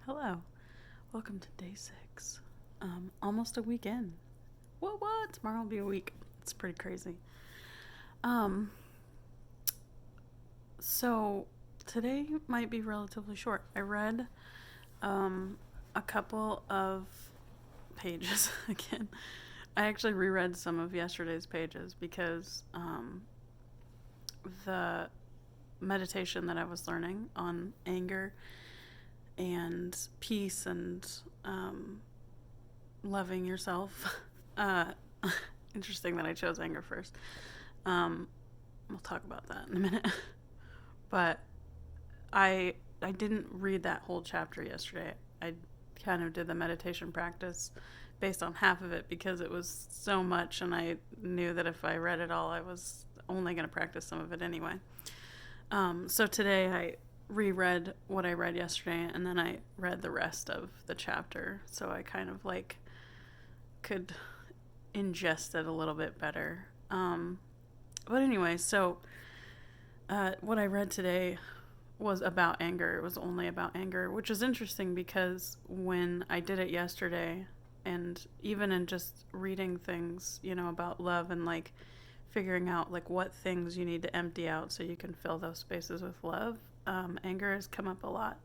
Hello. Welcome to day 6. Almost a weekend. What? Tomorrow will be a week. It's pretty crazy. So today might be relatively short. I read a couple of pages again. I actually reread some of yesterday's pages because the meditation that I was learning on anger and peace and loving yourself. Interesting that I chose anger first. We'll talk about that in a minute. But I didn't read that whole chapter yesterday. I kind of did the meditation practice based on half of it because it was so much, and I knew that if I read it all, I was only going to practice some of it anyway. So today I reread what I read yesterday, and then I read the rest of the chapter, so I kind of could ingest it a little bit better. But anyway, so what I read today was about anger. It was only about anger, which is interesting because when I did it yesterday, and even in just reading things, about love and figuring out what things you need to empty out so you can fill those spaces with love, anger has come up a lot.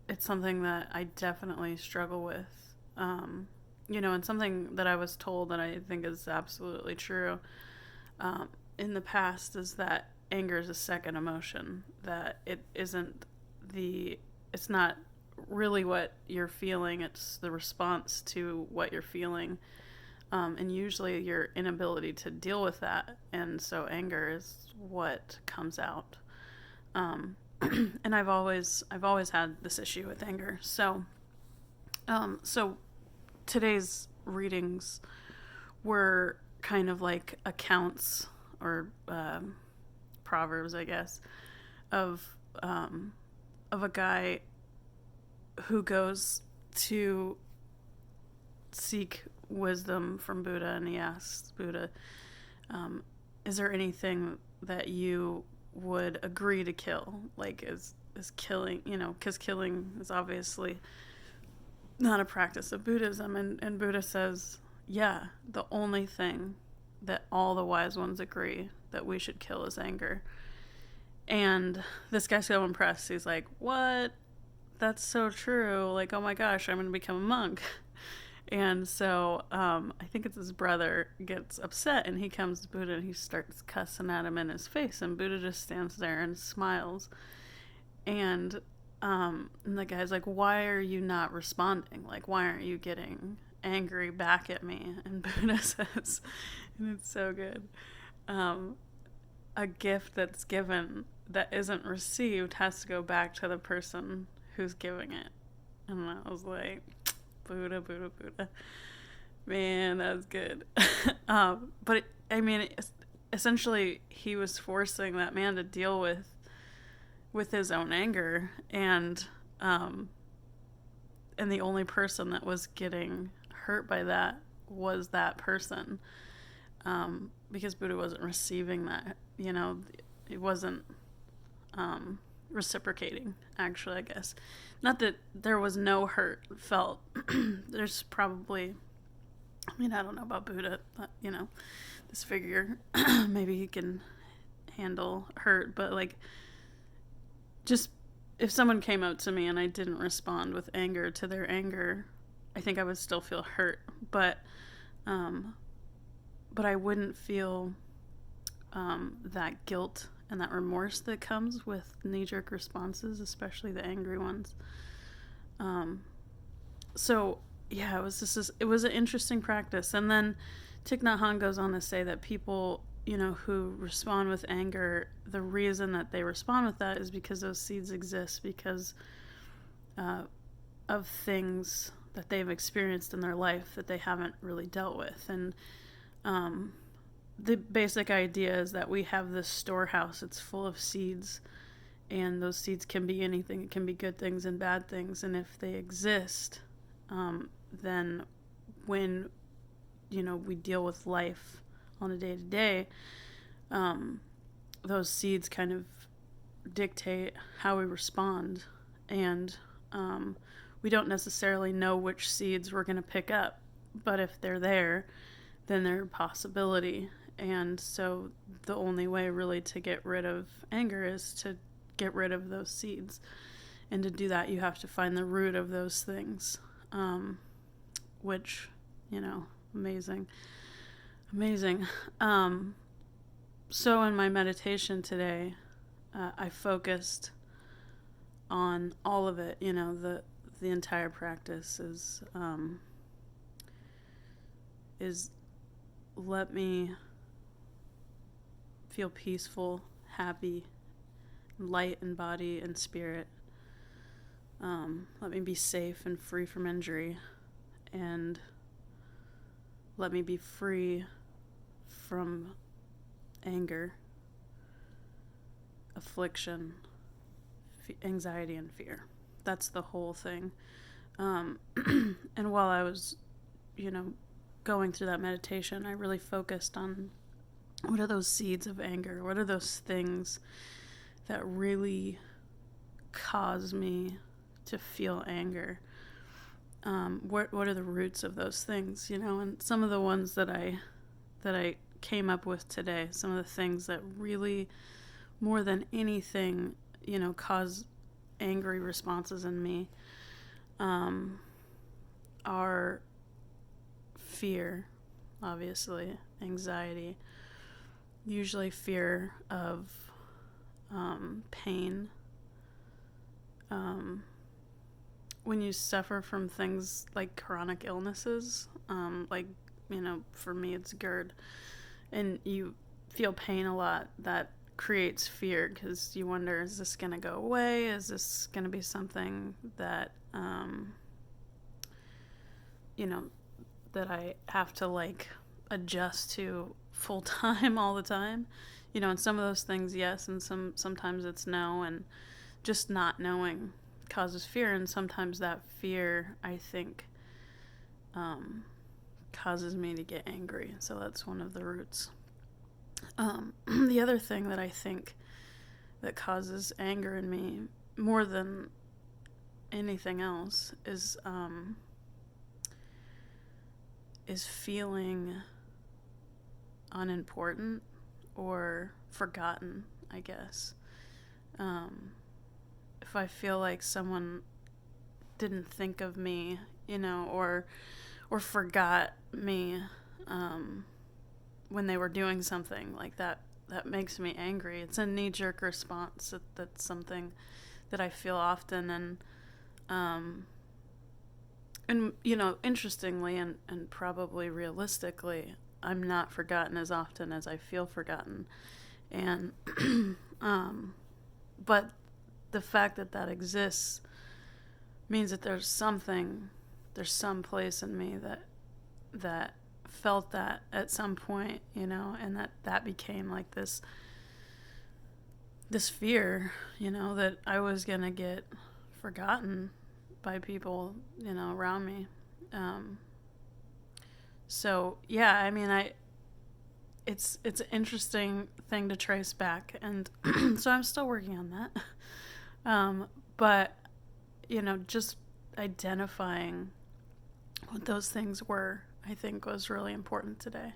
It's something that I definitely struggle with, and something that I was told that I think is absolutely true in the past is that anger is a second emotion, that it's not really what you're feeling, it's the response to what you're feeling, and usually your inability to deal with that, and so anger is what comes out. And I've always had this issue with anger. So today's readings were kind of like accounts or proverbs, I guess, of a guy who goes to seek wisdom from Buddha, and he asks Buddha, is there anything that you would agree to kill? Is killing, because killing is obviously not a practice of Buddhism. And Buddha says, yeah, the only thing that all the wise ones agree that we should kill is anger. And this guy's so impressed. He's like, what? That's so true. Oh my gosh, I'm going to become a monk. And so I think it's his brother gets upset, and he comes to Buddha and he starts cussing at him in his face, and Buddha just stands there and smiles. And the guy's like, why are you not responding? Why aren't you getting angry back at me? And Buddha says, and it's so good, a gift that's given that isn't received has to go back to the person who's giving it. And I was like, Buddha. Man, that was good. But essentially, he was forcing that man to deal with his own anger, and the only person that was getting hurt by that was that person, because Buddha wasn't receiving that. It wasn't reciprocating, actually, I guess. Not that there was no hurt felt. There's probably, I don't know about Buddha, but, this figure, maybe he can handle hurt, but just if someone came up to me and I didn't respond with anger to their anger, I think I would still feel hurt, but I wouldn't feel that guilt and that remorse that comes with knee-jerk responses, especially the angry ones. So yeah, it was an interesting practice. And then Thich Nhat Hanh goes on to say that people, who respond with anger, the reason that they respond with that is because those seeds exist because of things that they've experienced in their life that they haven't really dealt with. And the basic idea is that we have this storehouse. It's full of seeds, and those seeds can be anything. It can be good things and bad things. And if they exist, then when, we deal with life on a day-to-day, those seeds kind of dictate how we respond. And we don't necessarily know which seeds we're going to pick up, but if they're there, then they're a possibility. And so the only way really to get rid of anger is to get rid of those seeds. And to do that, you have to find the root of those things, which, amazing. So in my meditation today, I focused on all of it. The entire practice is let me feel peaceful, happy, light in body and spirit. Let me be safe and free from injury, and let me be free from anger, affliction, anxiety, and fear. That's the whole thing. And while I was, going through that meditation, I really focused on what are those seeds of anger? What are those things that really cause me to feel anger? What are the roots of those things? And some of the ones that I came up with today, some of the things that really, more than anything, cause angry responses in me, are fear, obviously, anxiety, usually fear of pain. When you suffer from things like chronic illnesses, for me it's GERD, and you feel pain a lot, that creates fear because you wonder, is this going to go away? Is this going to be something that, that I have to adjust to full time all the time? And some of those things, yes, and sometimes it's no, and just not knowing causes fear, and sometimes that fear, I think, causes me to get angry. So that's one of the roots. The other thing that I think that causes anger in me more than anything else is feeling unimportant or forgotten, I guess. If I feel like someone didn't think of me, or forgot me when they were doing something like that, that makes me angry. It's a knee-jerk response. That's something that I feel often, and interestingly and probably realistically, I'm not forgotten as often as I feel forgotten, and but the fact that exists means that there's some place in me that felt that at some point, and that became like this fear, that I was gonna get forgotten by people, around me. So yeah, I mean, it's an interesting thing to trace back, and so I'm still working on that. But just identifying what those things were, I think, was really important today.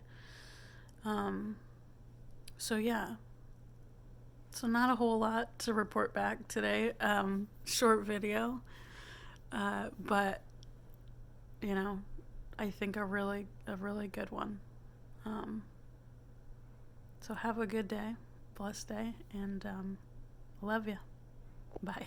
So yeah. So not a whole lot to report back today. Short video. But I think a really good one. So have a good day, blessed day, and love you. Bye.